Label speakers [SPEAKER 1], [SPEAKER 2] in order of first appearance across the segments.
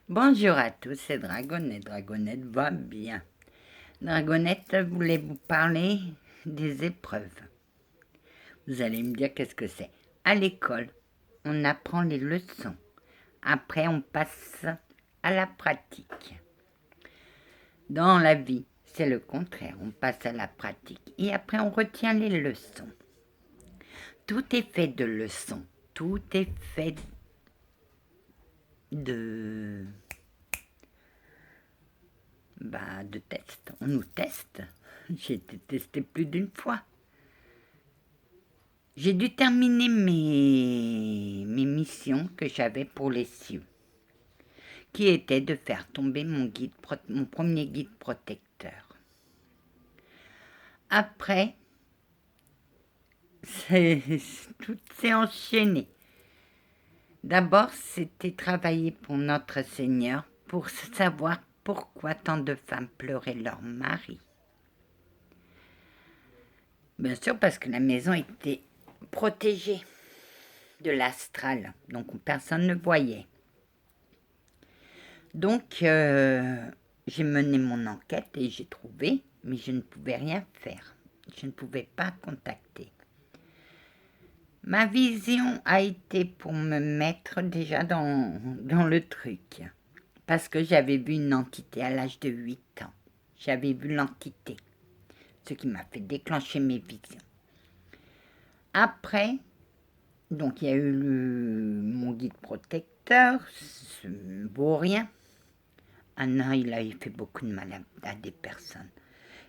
[SPEAKER 1] Bonjour à tous, c'est Dragonette. Dragonette va bien. Dragonette voulait vous parler des épreuves. Vous allez me dire qu'est-ce que c'est. À l'école, on apprend les leçons. Après, on passe à la pratique. Dans la vie, c'est le contraire. On passe à la pratique. Et après, on retient les leçons. Tout est fait de leçons. Tout est fait de tests. On nous teste. J'ai été testé plus d'une fois. J'ai dû terminer mes missions que j'avais pour les cieux, qui était de faire tomber mon premier guide protecteur. Après, tout s'est enchaîné. D'abord, c'était travailler pour notre Seigneur, pour savoir pourquoi tant de femmes pleuraient leur mari. Bien sûr, parce que la maison était protégée de l'astral, donc personne ne voyait. Donc, j'ai mené mon enquête et j'ai trouvé, mais je ne pouvais rien faire. Je ne pouvais pas contacter. Ma vision a été pour me mettre déjà dans le truc, parce que j'avais vu une entité à l'âge de 8 ans. J'avais vu l'entité, ce qui m'a fait déclencher mes visions. Après, donc il y a eu mon guide protecteur, ce vaurien. Anna, il avait fait beaucoup de mal à des personnes.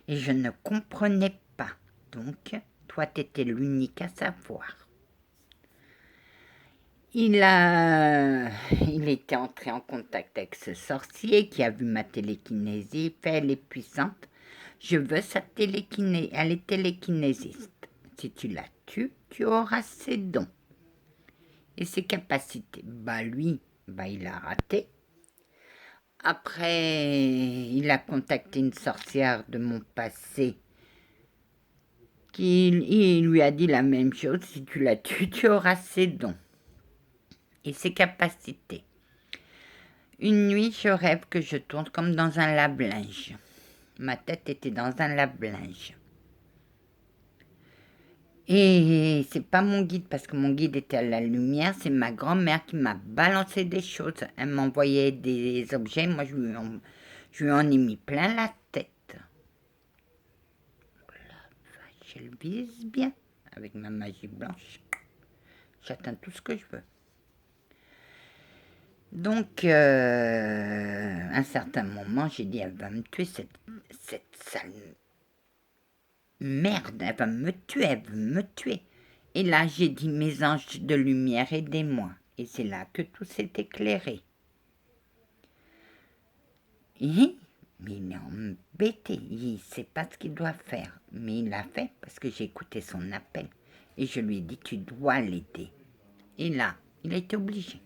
[SPEAKER 1] Et je ne comprenais pas. Donc, toi, tu étais l'unique à savoir. Il était entré en contact avec ce sorcier qui a vu ma télékinésie. Elle est puissante. Je veux sa télékinésie. Elle est télékinésiste. Si tu la tues, tu auras ses dons. Et ses capacités. Lui, il a raté. Après, il a contacté une sorcière de mon passé il lui a dit la même chose, si tu la tues, tu auras ses dons et ses capacités. Une nuit, je rêve que je tourne comme dans un lave-linge. Ma tête était dans un lave-linge. Et c'est pas mon guide, parce que mon guide était à la lumière, c'est ma grand-mère qui m'a balancé des choses. Elle m'envoyait des objets, moi je lui en ai mis plein la tête. Oh la vache, elle vise bien, avec ma magie blanche. J'atteins tout ce que je veux. Donc, à un certain moment, j'ai dit, elle va me tuer, cette sale merde, elle va me tuer, elle veut me tuer. Et là, j'ai dit, mes anges de lumière, aidez-moi. Et c'est là que tout s'est éclairé. Mais il est embêté, il ne sait pas ce qu'il doit faire. Mais il l'a fait parce que j'ai écouté son appel. Et je lui ai dit, tu dois l'aider. Et là, il a été obligé.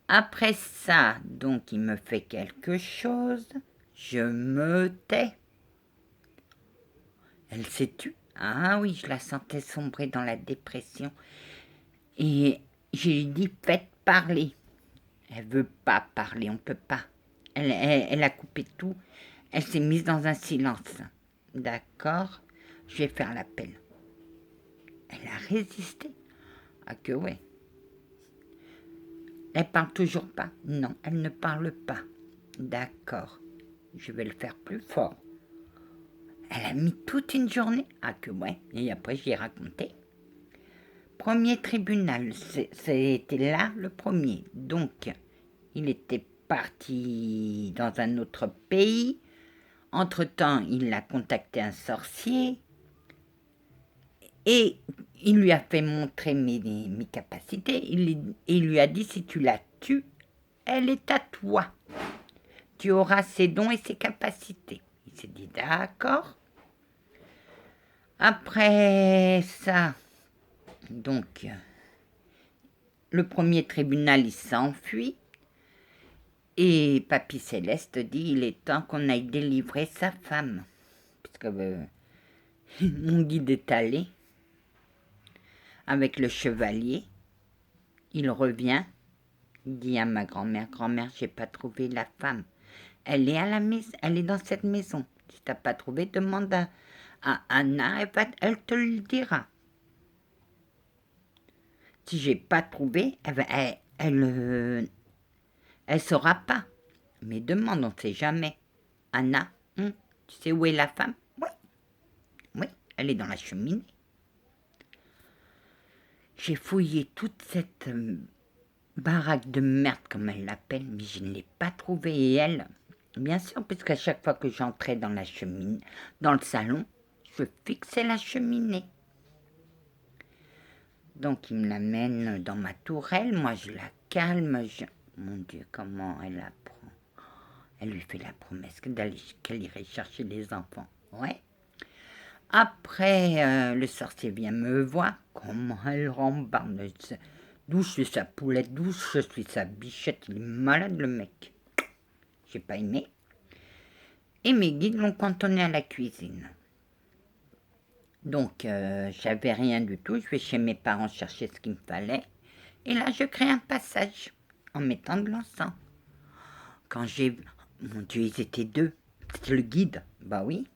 [SPEAKER 1] Après ça, donc, il me fait quelque chose, je me tais. Elle s'est tue. Ah oui, je la sentais sombrer dans la dépression. Et j'ai dit, faites parler. Elle veut pas parler, on peut pas. Elle a coupé tout. Elle s'est mise dans un silence. D'accord, je vais faire l'appel. Elle a résisté. Ah que ouais. Elle parle toujours pas. Non, elle ne parle pas. D'accord, je vais le faire plus fort. Elle a mis toute une journée. Ah que ouais. Et après, je lui ai raconté. Premier tribunal, c'était là le premier. Donc, il était parti dans un autre pays. Entre-temps, il a contacté un sorcier. Et il lui a fait montrer mes capacités. Il lui a dit, si tu la tues, elle est à toi. Tu auras ses dons et ses capacités. Il s'est dit, d'accord. Après ça, donc, le premier tribunal, il s'enfuit. Et Papy Céleste dit, il est temps qu'on aille délivrer sa femme. Parce que mon guide est allé avec le chevalier. Il revient. Il dit à ma grand-mère, grand-mère, j'ai pas trouvé la femme. Elle est à la maison, elle est dans cette maison. Si t'as pas trouvé, demande à Anna, elle te le dira. Si j'ai pas trouvé, elle saura pas. Mais demande, on sait jamais. Anna, tu sais où est la femme? Oui, oui, elle est dans la cheminée. J'ai fouillé toute cette baraque de merde, comme elle l'appelle, mais je ne l'ai pas trouvée. Et elle, bien sûr, puisqu'à chaque fois que j'entrais dans la cheminée, dans le salon, je fixais la cheminée. Donc il me l'amène dans ma tourelle, moi je la calme. Mon Dieu, comment elle apprend. Elle lui fait la promesse qu'elle irait chercher les enfants. Ouais. Après, le sorcier vient me voir. Comment elle rembarde. D'où je suis sa poulette, d'où je suis sa bichette. Il est malade, le mec. J'ai pas aimé. Et mes guides l'ont cantonné à la cuisine. Donc, j'avais rien du tout. Je vais chez mes parents chercher ce qu'il me fallait. Et là, je crée un passage en mettant de l'encens. Quand j'ai... Mon Dieu, ils étaient deux. C'était le guide. Bah oui.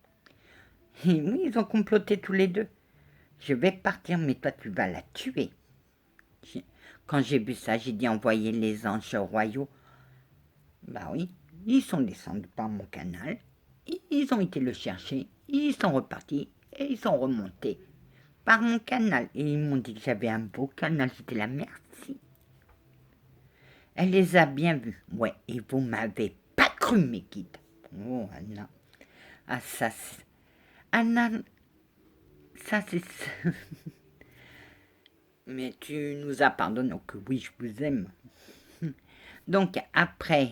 [SPEAKER 1] Et oui, ils ont comploté tous les deux. Je vais partir, mais toi, tu vas la tuer. Quand j'ai vu ça, j'ai dit envoyer les anges royaux. Bah oui, ils sont descendus par mon canal. Ils ont été le chercher. Ils sont repartis et ils sont remontés par mon canal. Et ils m'ont dit que j'avais un beau canal. J'étais là, merci. Elle les a bien vus. Ouais, et vous m'avez pas cru, mes guides. Oh, Anna. Ah, ça, c'est... Anna, ça, c'est... Mais tu nous as pardonné. Que oui, je vous aime. Donc, après,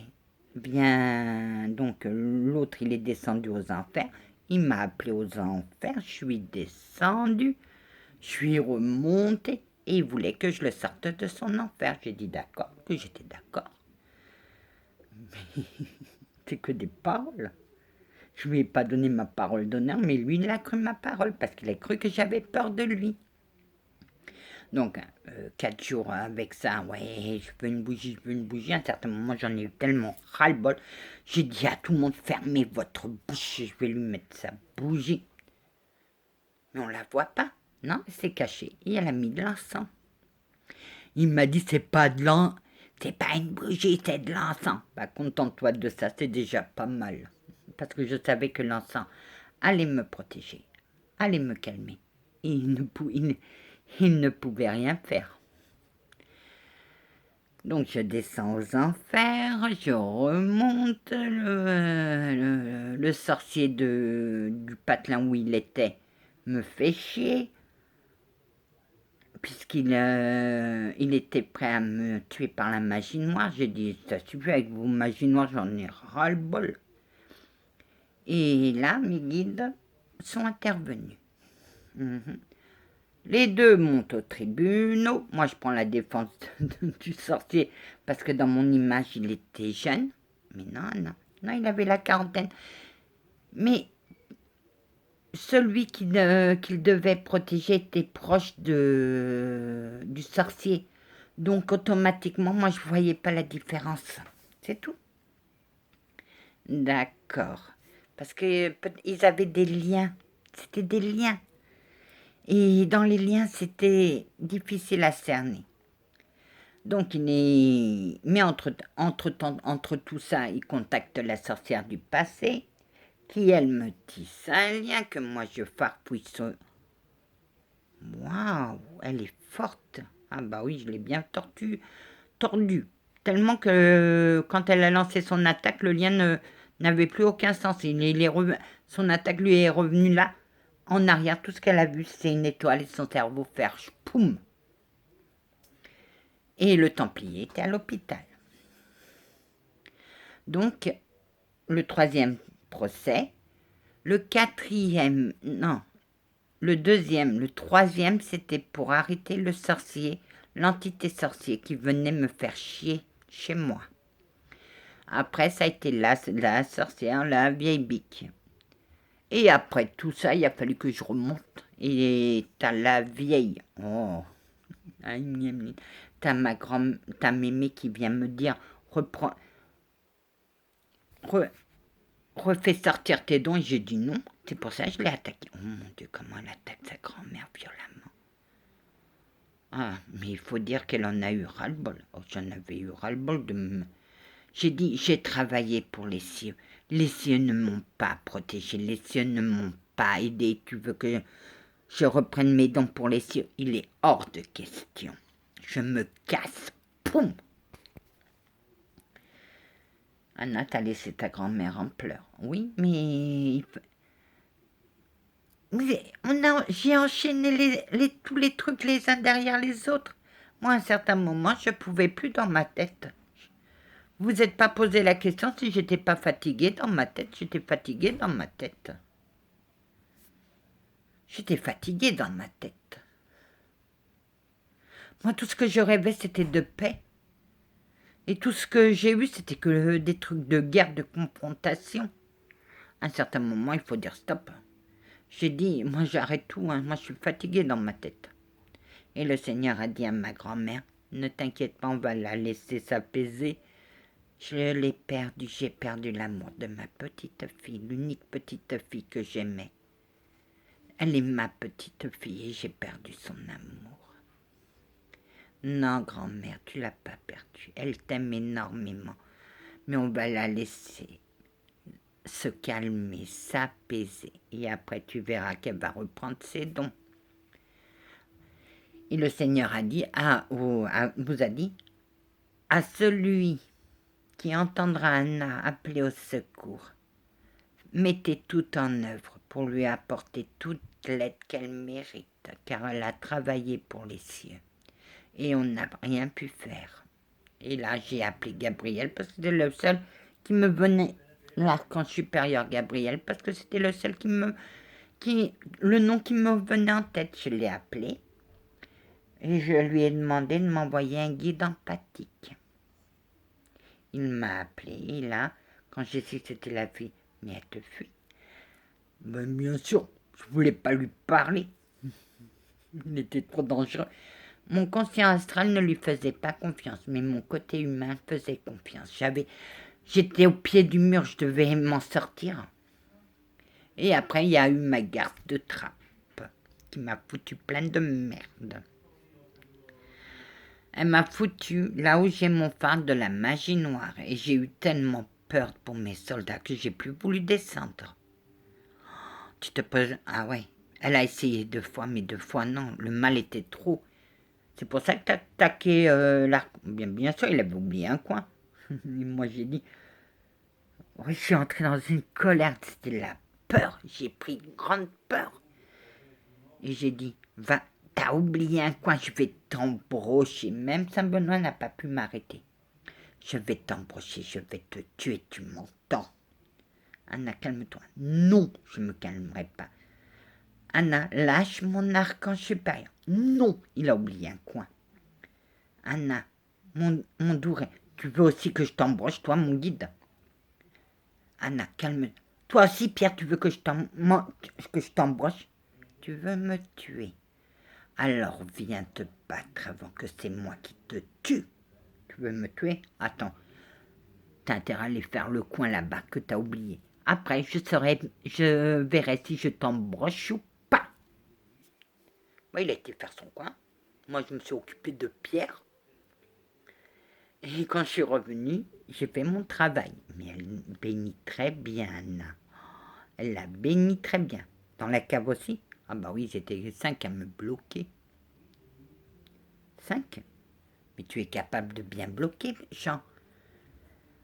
[SPEAKER 1] bien... Donc, l'autre, il est descendu aux enfers. Il m'a appelé aux enfers. Je suis descendu. Je suis remontée. Et il voulait que je le sorte de son enfer. J'ai dit d'accord, que j'étais d'accord. Mais c'est que des paroles. Je lui ai pas donné ma parole d'honneur, mais lui, il a cru ma parole, parce qu'il a cru que j'avais peur de lui. Donc, 4 jours avec ça, ouais, je veux une bougie, je veux une bougie. À un certain moment, j'en ai eu tellement ras-le-bol. J'ai dit à tout le monde, fermez votre bouche, je vais lui mettre sa bougie. Mais on la voit pas. Non, c'est caché. Et elle a mis de l'encens. Il m'a dit, c'est pas une bougie, c'est de l'encens. Bah, contente-toi de ça, c'est déjà pas mal. Parce que je savais que l'encens allait me protéger, allait me calmer. Et il ne pouvait rien faire. Donc je descends aux enfers, je remonte, le sorcier du patelin où il était me fait chier, puisqu'il il était prêt à me tuer par la magie noire. J'ai dit, ça suffit avec vos magies noires, j'en ai ras-le-bol. Et là, mes guides sont intervenus. Les deux montent au tribunal. Moi, je prends la défense du sorcier parce que dans mon image, il était jeune. Mais non, il avait la quarantaine. Mais celui qu'il devait protéger était proche du sorcier. Donc, automatiquement, moi, je ne voyais pas la différence. C'est tout. D'accord. Parce qu'ils avaient des liens. C'était des liens. Et dans les liens, c'était difficile à cerner. Donc, mais entre tout ça, il contacte la sorcière du passé, qui, elle, me tisse un lien que moi, je farfouille sur... Waouh, elle est forte. Ah bah oui, je l'ai bien tordue. Tellement que quand elle a lancé son attaque, le lien n'avait plus aucun sens. Son attaque lui est revenue là, en arrière. Tout ce qu'elle a vu, c'est une étoile et son cerveau faire poum. Et le Templier était à l'hôpital. Donc, le troisième procès, le troisième, c'était pour arrêter le sorcier, l'entité sorcier qui venait me faire chier chez moi. Après, ça a été la sorcière, la vieille bique. Et après tout ça, il a fallu que je remonte. Et t'as la vieille. Oh, t'as mémé qui vient me dire, reprends, refais sortir tes dents. Et j'ai dit non, c'est pour ça que je l'ai attaqué. Oh mon Dieu, comment elle attaque sa grand-mère violemment. Ah, mais il faut dire qu'elle en a eu ras-le-bol. Oh, j'en avais eu ras-le-bol de me... J'ai dit, j'ai travaillé pour les cieux. Les cieux ne m'ont pas protégé, les cieux ne m'ont pas aidé. Tu veux que je reprenne mes dents pour les cieux? Il est hors de question. Je me casse. Poum! Anna, t'as laissé ta grand-mère en pleurs. Oui, mais... J'ai enchaîné tous les trucs les uns derrière les autres. Moi, à un certain moment, je ne pouvais plus dans ma tête. Vous n'êtes pas posé la question si j'étais pas fatiguée dans ma tête. J'étais fatiguée dans ma tête. J'étais fatiguée dans ma tête. Moi, tout ce que je rêvais, c'était de paix. Et tout ce que j'ai eu, c'était que des trucs de guerre, de confrontation. À un certain moment, il faut dire stop. J'ai dit, moi j'arrête tout, hein. Moi je suis fatiguée dans ma tête. Et le Seigneur a dit à ma grand-mère, ne t'inquiète pas, on va la laisser s'apaiser. Je l'ai perdu, j'ai perdu l'amour de ma petite fille, l'unique petite fille que j'aimais. Elle est ma petite fille et j'ai perdu son amour. Non, grand-mère, tu l'as pas perdue. Elle t'aime énormément. Mais on va la laisser se calmer, s'apaiser. Et après, tu verras qu'elle va reprendre ses dons. Et le Seigneur a dit, vous a dit, à celui qui entendra Anna appeler au secours, mettez tout en œuvre pour lui apporter toute l'aide qu'elle mérite, car elle a travaillé pour les cieux. Et on n'a rien pu faire. Et là, j'ai appelé Gabriel, parce que c'était le seul qui me venait, l'archange supérieur Gabriel, parce que c'était le seul le nom qui me venait en tête. Je l'ai appelé. Et je lui ai demandé de m'envoyer un guide empathique. Il m'a appelé, et là, quand j'ai su que c'était la fille, mais elle te fuit. Ben, bien sûr, je voulais pas lui parler. Il était trop dangereux. Mon conscient astral ne lui faisait pas confiance, mais mon côté humain faisait confiance. J'étais au pied du mur, je devais m'en sortir. Et après, il y a eu ma garde de trappe, qui m'a foutu plein de merde. Elle m'a foutu là où j'ai mon phare de la magie noire et j'ai eu tellement peur pour mes soldats que j'ai plus voulu descendre. Tu te poses... Ah ouais, elle a essayé 2 fois, mais 2 fois non, le mal était trop. C'est pour ça que t'as attaqué l'arc. Bien sûr, il avait oublié un coin. Et moi j'ai dit... Oui, je suis entrée dans une colère, c'était la peur, j'ai pris une grande peur. Et j'ai dit, va, t'as oublié un coin, je vais t'embrocher. Même Saint-Benoît n'a pas pu m'arrêter. Je vais t'embrocher, je vais te tuer, tu m'entends? Anna, calme-toi. Non, je ne me calmerai pas. Anna, lâche mon archange supérieur. Non, il a oublié un coin. Anna, mon doux rêve, tu veux aussi que je t'embroche, toi, mon guide? Anna, calme-toi. Toi aussi, Pierre, tu veux que je t'embroche? Tu veux me tuer? Alors viens te battre avant que c'est moi qui te tue. Tu veux me tuer? Attends. T'as intérêt à aller faire le coin là-bas que t'as oublié. Après, je verrai si je t'embroche ou pas. Moi, il a été faire son coin. Moi, je me suis occupée de Pierre. Et quand je suis revenue, j'ai fait mon travail. Mais elle bénit très bien, Anna. Elle l'a béni très bien. Dans la cave aussi? Ah bah oui, j'étais 5 à me bloquer. 5? Mais tu es capable de bien bloquer, Jean.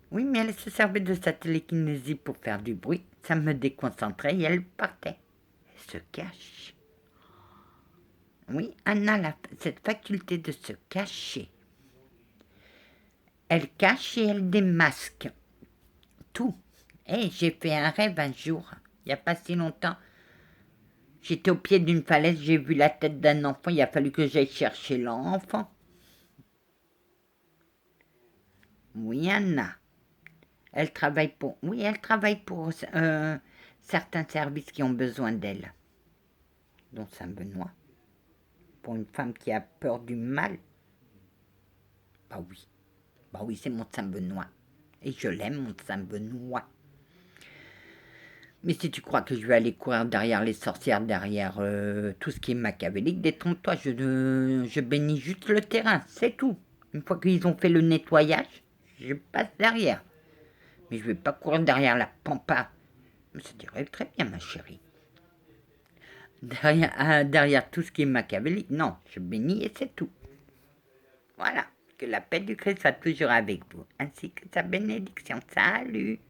[SPEAKER 1] Oui, mais elle se servait de sa télékinésie pour faire du bruit. Ça me déconcentrait et elle partait. Elle se cache. Oui, Anna a cette faculté de se cacher. Elle cache et elle démasque. Tout. Et j'ai fait un rêve un jour, il n'y a pas si longtemps. J'étais au pied d'une falaise, j'ai vu la tête d'un enfant, il a fallu que j'aille chercher l'enfant. Oui, Anna. Elle travaille pour certains services qui ont besoin d'elle, dont Saint-Benoît. Pour une femme qui a peur du mal. Bah oui, c'est mon Saint-Benoît. Et je l'aime, mon Saint-Benoît. Mais si tu crois que je vais aller courir derrière les sorcières, derrière tout ce qui est machiavélique, détrompe-toi, je bénis juste le terrain, c'est tout. Une fois qu'ils ont fait le nettoyage, je passe derrière. Mais je vais pas courir derrière la pampa. Ça dirait très bien, ma chérie. Derrière tout ce qui est machiavélique, non, je bénis et c'est tout. Voilà, que la paix du Christ soit toujours avec vous, ainsi que sa bénédiction. Salut!